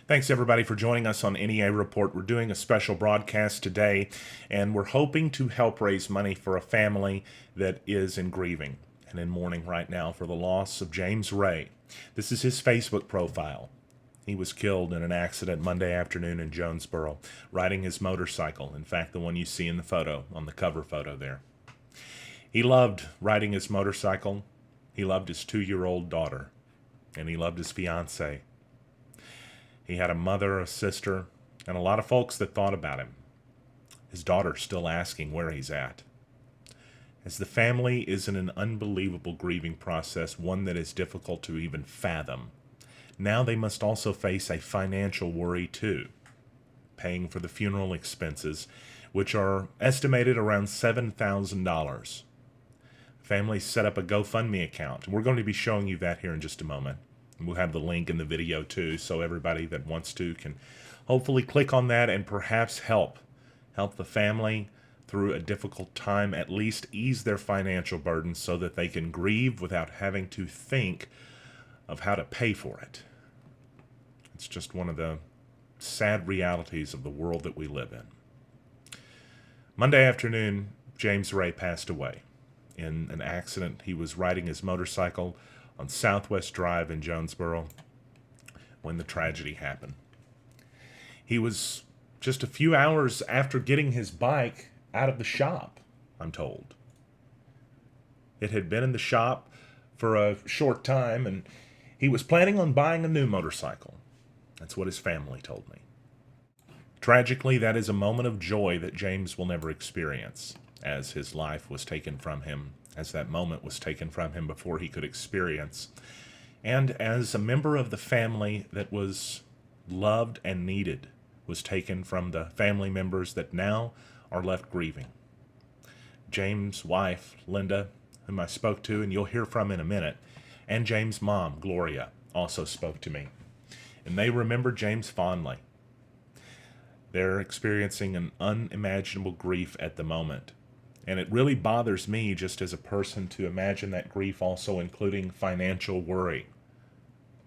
Thanks, everybody, for joining us on NEA Report. We're doing a special broadcast today, and we're hoping to help raise money for a family that is in grieving and in mourning right now for the loss of James Ray. This is his Facebook profile. He was killed in an accident Monday afternoon in Jonesboro, riding his motorcycle. In fact, the one you see in the photo, on the cover photo there. He loved riding his motorcycle. He loved his 2-year-old daughter, and he loved his fiancée. He had a mother, a sister, and a lot of folks that thought about him. His daughter's still asking where he's at. As the family is in an unbelievable grieving process, one that is difficult to even fathom, now they must also face a financial worry too, paying for the funeral expenses, which are estimated around $7,000. Families set up a GoFundMe account. We're going to be showing you that here in just a moment. We'll have the link in the video too, so everybody that wants to can hopefully click on that and perhaps help the family through a difficult time, at least ease their financial burden so that they can grieve without having to think of how to pay for it. It's just one of the sad realities of the world that we live in. Monday afternoon, James Ray passed away in an accident. He was riding his motorcycle on Southwest Drive in Jonesboro when the tragedy happened. He was just a few hours after getting his bike out of the shop, I'm told. It had been in the shop for a short time, and he was planning on buying a new motorcycle. That's what his family told me. Tragically, that is a moment of joy that James will never experience, as his life was taken from him, as that moment was taken from him before he could experience, and as a member of the family that was loved and needed was taken from the family members that now are left grieving. James' wife, Linda, whom I spoke to, and you'll hear from in a minute, and James' mom, Gloria, also spoke to me. And they remember James fondly. They're experiencing an unimaginable grief at the moment. And it really bothers me just as a person to imagine that grief also including financial worry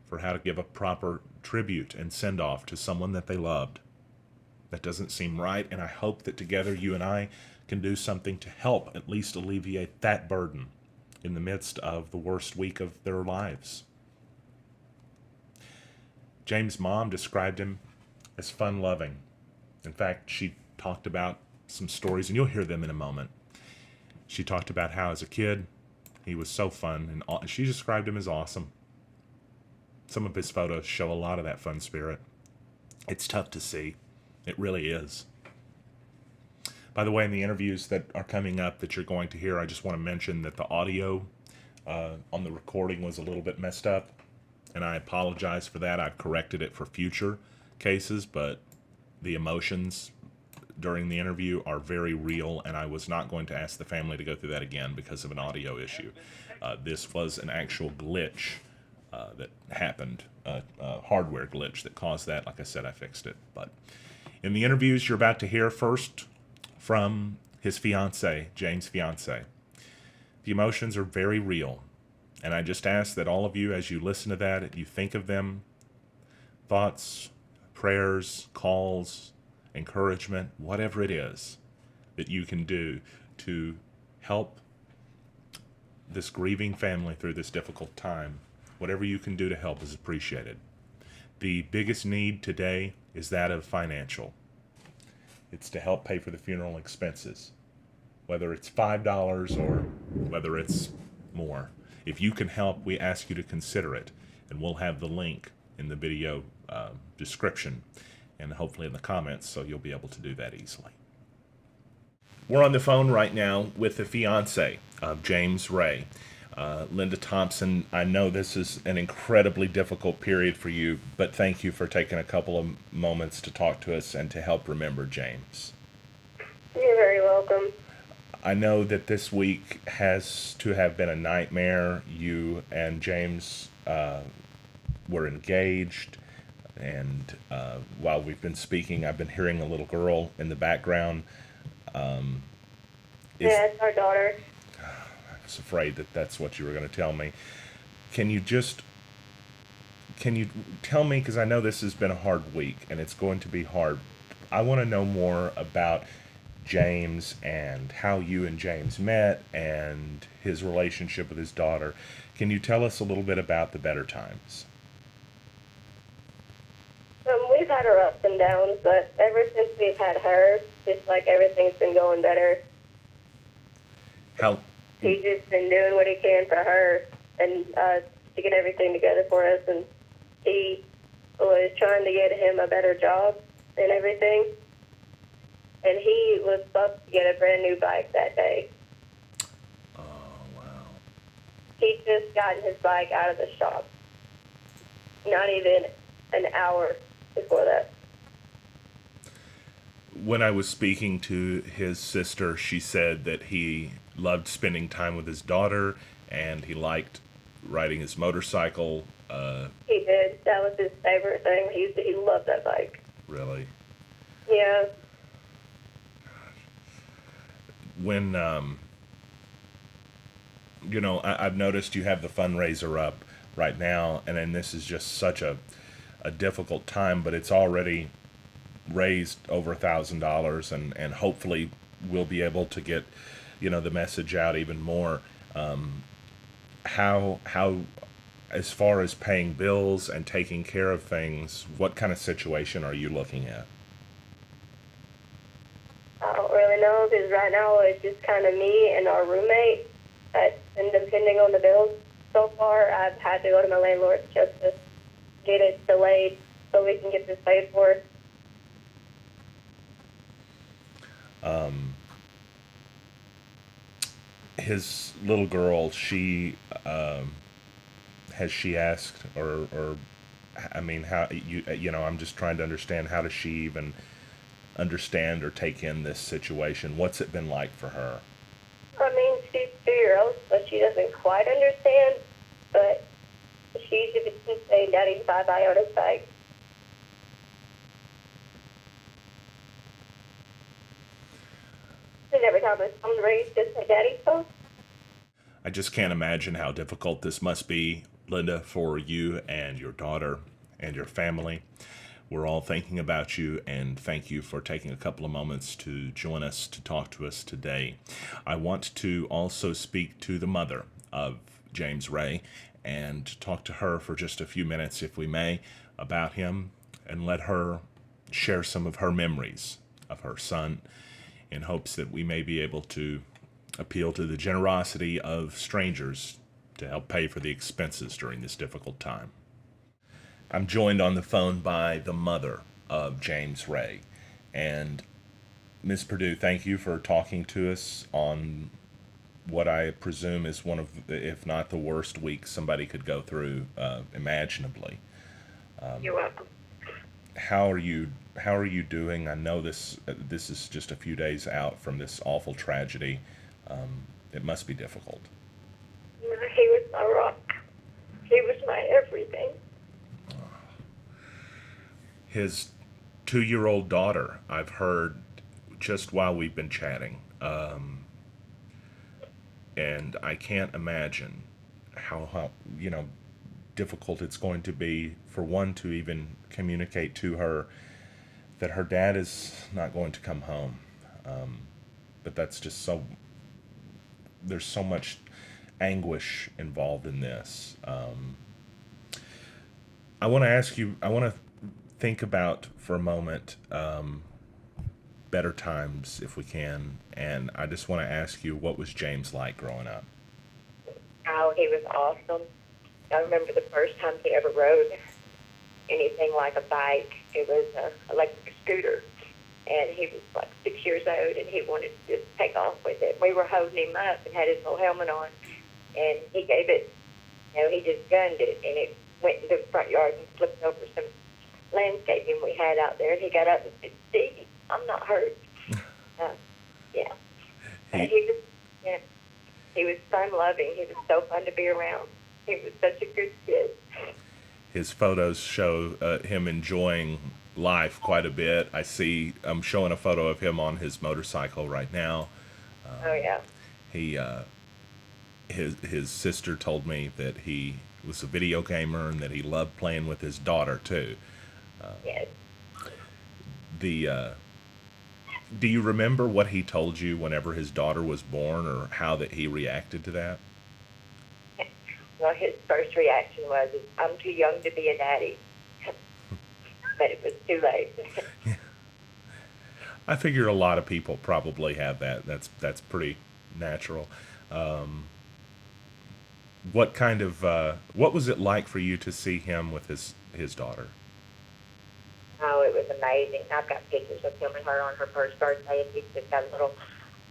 for how to give a proper tribute and send-off to someone that they loved. That doesn't seem right, and I hope that together you and I can do something to help at least alleviate that burden in the midst of the worst week of their lives. James' mom described him as fun-loving. In fact, she talked about some stories, and you'll hear them in a moment. She talked about how as a kid, he was so fun, and she described him as awesome. Some of his photos show a lot of that fun spirit. It's tough to see. It really is. By the way, in the interviews that are coming up that you're going to hear, I just want to mention that the audio on the recording was a little bit messed up, and I apologize for that. I've corrected it for future cases, but the emotions during the interview are very real, and I was not going to ask the family to go through that again because of an audio issue. This was an actual glitch that happened, a hardware glitch that caused that. Like I said, I fixed it. But in the interviews you're about to hear, first from his fiancée, James' fiancée, the emotions are very real, and I just ask that all of you, as you listen to that, you think of them, thoughts, prayers, calls, encouragement, whatever it is that you can do to help this grieving family through this difficult time. Whatever you can do to help is appreciated. The biggest need today is that of financial. It's to help pay for the funeral expenses, whether it's $5 or whether it's more. If you can help, we ask you to consider it, and we'll have the link in the video description and hopefully in the comments, so you'll be able to do that easily. We're on the phone right now with the fiancée of James Ray, Linda Thompson. I know this is an incredibly difficult period for you, but thank you for taking a couple of moments to talk to us and to help remember James. You're very welcome. I know that this week has to have been a nightmare. You and James were engaged. And while we've been speaking, I've been hearing a little girl in the background. Yeah, it's our daughter. I was afraid that that's what you were going to tell me. Can you just can you tell me, because I know this has been a hard week and it's going to be hard. I want to know more about James and how you and James met and his relationship with his daughter. Can you tell us a little bit about the better times? We've had our ups and downs, but ever since we've had her, just like everything's been going better. How He's just been doing what he can for her and to get everything together for us. And he was trying to get him a better job and everything. And he was supposed to get a brand new bike that day. Oh, wow. He just gotten his bike out of the shop. Not even an hour before that. When I was speaking to his sister, she said that he loved spending time with his daughter and he liked riding his motorcycle. He did. That was his favorite thing. He loved that bike. Really? Yeah. When, I've noticed you have the fundraiser up right now, and then this is just such a difficult time, but it's already raised over $1,000, and hopefully we'll be able to get the message out even more. How as far as paying bills and taking care of things, what kind of situation are you looking at? I don't really know because right now it's just kind of me and our roommate. And depending on the bills so far, I've had to go to my landlord just to get it delayed so we can get this paid for. His little girl, she has she asked, or I mean, how I'm just trying to understand, how does she even understand or take in this situation? What's it been like for her? I mean, she's 2 years old, so she doesn't quite understand, but she's just saying, "Daddy, bye-bye" on his bike. And every time his phone rings, just say, "Daddy's phone." I just can't imagine how difficult this must be, Linda, for you and your daughter and your family. We're all thinking about you, and thank you for taking a couple of moments to join us to talk to us today. I want to also speak to the mother of James Ray and talk to her for just a few minutes, if we may, about him, and let her share some of her memories of her son, in hopes that we may be able to appeal to the generosity of strangers to help pay for the expenses during this difficult time. I'm joined on the phone by the mother of James Ray. And Ms. Perdue, thank you for talking to us on what I presume is one of, if not the worst weeks somebody could go through imaginably. You're welcome. How are you? How are you doing? I know this is just a few days out from this awful tragedy. It must be difficult. He was my rock. He was my everything. His 2-year-old daughter, I've heard just while we've been chatting, and I can't imagine how difficult it's going to be for one to even communicate to her that her dad is not going to come home. But that's just so, there's so much anguish involved in this. I want to ask you, I want to think about for a moment better times, if we can. And I just want to ask you, what was James like growing up? Oh, he was awesome. I remember the first time he ever rode anything like a bike. It was an electric scooter. And he was like 6 years old, and he wanted to just take off with it. We were holding him up and had his little helmet on. And he gave it, he just gunned it. And it went into the front yard and flipped over some landscaping we had out there. And he got up and said, "See, I'm not hurt." Yeah. And he was fun-loving. He was so fun to be around. He was such a good kid. His photos show him enjoying life quite a bit. I'm showing a photo of him on his motorcycle right now. Oh, yeah. He his sister told me that he was a video gamer and that he loved playing with his daughter too. Yes. The Do you remember what he told you whenever his daughter was born, or how that he reacted to that? Well, his first reaction was, "I'm too young to be a daddy," but it was too late. I figure a lot of people probably have that. That's pretty natural. What was it like for you to see him with his daughter? Oh, it was amazing. I've got pictures of him and her on her first birthday, and he's just got a little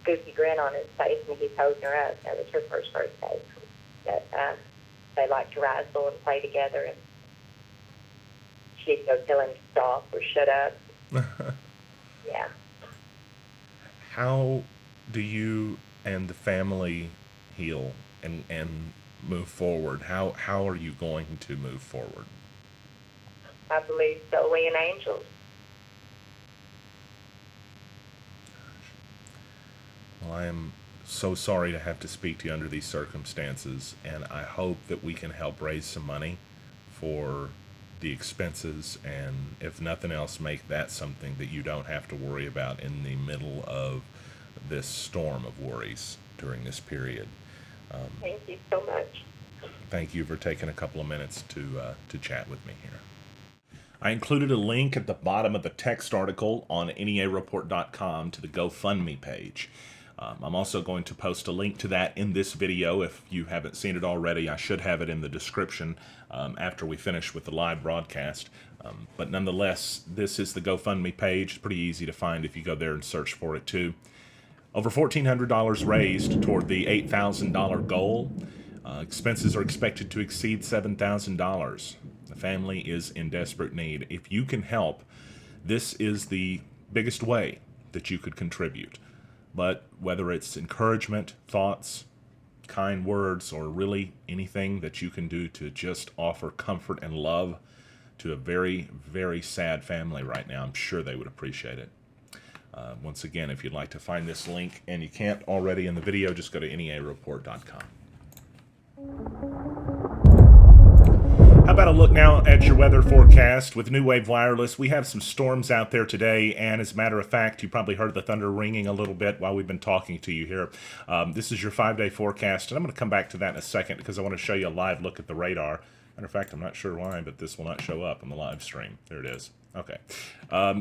goofy grin on his face, and he's holding her up. That was her first birthday. But they like to wrestle and play together, and she'd go tell him to stop or shut up. Yeah. How do you and the family heal and move forward? How are you going to move forward? I believe solely in angels. Well, I am so sorry to have to speak to you under these circumstances, and I hope that we can help raise some money for the expenses, and if nothing else, make that something that you don't have to worry about in the middle of this storm of worries during this period. Thank you so much. Thank you for taking a couple of minutes to chat with me here. I included a link at the bottom of the text article on NEAreport.com to the GoFundMe page. I'm also going to post a link to that in this video. If you haven't seen it already, I should have it in the description after we finish with the live broadcast. But nonetheless, this is the GoFundMe page. It's pretty easy to find if you go there and search for it too. Over $1,400 raised toward the $8,000 goal. Expenses are expected to exceed $7,000. The family is in desperate need. If you can help, this is the biggest way that you could contribute. But whether it's encouragement, thoughts, kind words, or really anything that you can do to just offer comfort and love to a very, very sad family right now, I'm sure they would appreciate it. Once again, if you'd like to find this link, and you can't already in the video, just go to NEAreport.com. How about a look now at your weather forecast with New Wave Wireless? We have some storms out there today, and as a matter of fact, you probably heard the thunder ringing a little bit while we've been talking to you here. This is your 5-day forecast, and I'm going to come back to that in a second because I want to show you a live look at the radar. Matter of fact, I'm not sure why, but this will not show up on the live stream. There it is. Okay.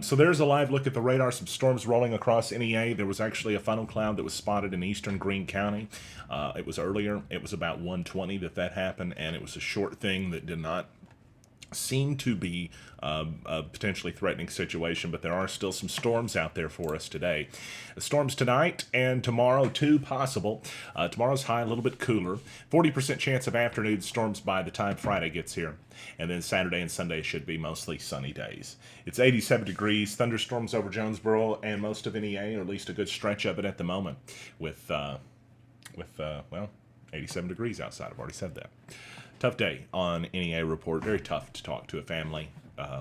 So there's a live look at the radar. Some storms rolling across NEA. There was actually a funnel cloud that was spotted in eastern Greene County. It was earlier. It was about 1:20 that happened, and it was a short thing that did not seem to be a potentially threatening situation, but there are still some storms out there for us today. The storms tonight and tomorrow, too, possible. Tomorrow's high, a little bit cooler. 40% chance of afternoon storms by the time Friday gets here. And then Saturday and Sunday should be mostly sunny days. It's 87 degrees, thunderstorms over Jonesboro and most of NEA, or at least a good stretch of it at the moment, with 87 degrees outside. I've already said that. Tough day on NEA Report. Very tough to talk to a family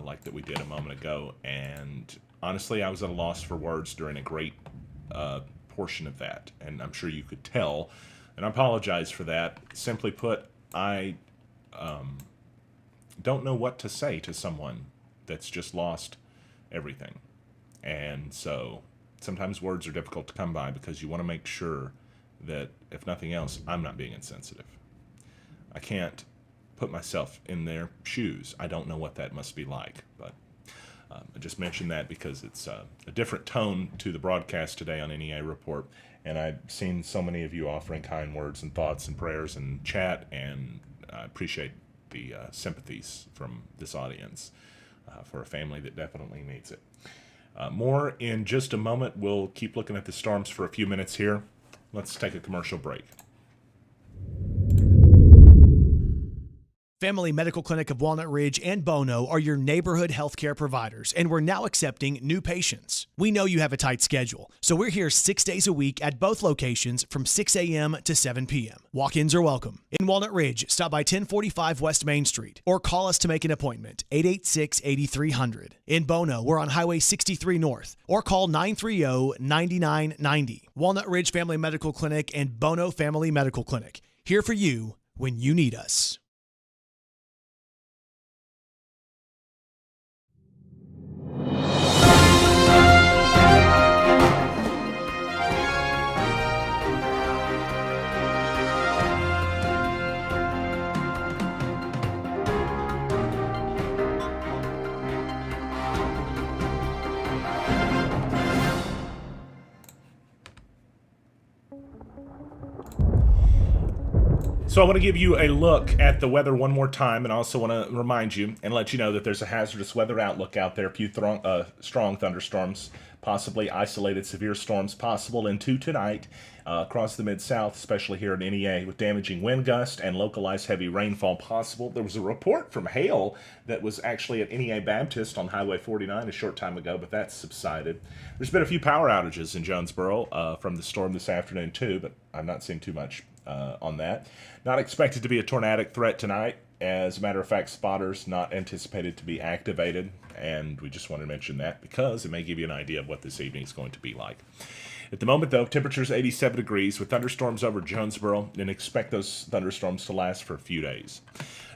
like that we did a moment ago. And honestly, I was at a loss for words during a great portion of that. And I'm sure you could tell. And I apologize for that. Simply put, I don't know what to say to someone that's just lost everything. And so sometimes words are difficult to come by because you want to make sure that, if nothing else, I'm not being insensitive. I can't put myself in their shoes. I don't know what that must be like, but I just mentioned that because it's a different tone to the broadcast today on NEA Report, and I've seen so many of you offering kind words and thoughts and prayers and chat, and I appreciate the sympathies from this audience for a family that definitely needs it. More in just a moment. We'll keep looking at the storms for a few minutes here. Let's take a commercial break. Family Medical Clinic of Walnut Ridge and Bono are your neighborhood healthcare providers, and we're now accepting new patients. We know you have a tight schedule, so we're here 6 days a week at both locations from 6 a.m. to 7 p.m. Walk-ins are welcome. In Walnut Ridge, stop by 1045 West Main Street or call us to make an appointment, 886-8300. In Bono, we're on Highway 63 North or call 930-9990. Walnut Ridge Family Medical Clinic and Bono Family Medical Clinic, here for you when you need us. So I want to give you a look at the weather one more time, and I also want to remind you and let you know that there's a hazardous weather outlook out there. A few strong thunderstorms, possibly isolated severe storms possible into tonight across the Mid-South, especially here in NEA, with damaging wind gust and localized heavy rainfall possible. There was a report from hail that was actually at NEA Baptist on Highway 49 a short time ago, but that's subsided. There's been a few power outages in Jonesboro from the storm this afternoon too, but I'm not seeing too much on that. Not expected to be a tornadic threat tonight. As a matter of fact, spotters not anticipated to be activated, and we just want to mention that because it may give you an idea of what this evening is going to be like. At the moment, though, temperatures 87 degrees with thunderstorms over Jonesboro, and expect those thunderstorms to last for a few days.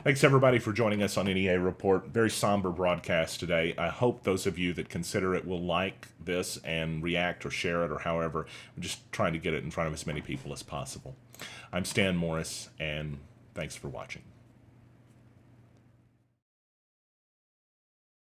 Thanks, everybody, for joining us on NEA Report. Very somber broadcast today. I hope those of you that consider it will like this and react or share it or however. I'm just trying to get it in front of as many people as possible. I'm Stan Morris, and thanks for watching.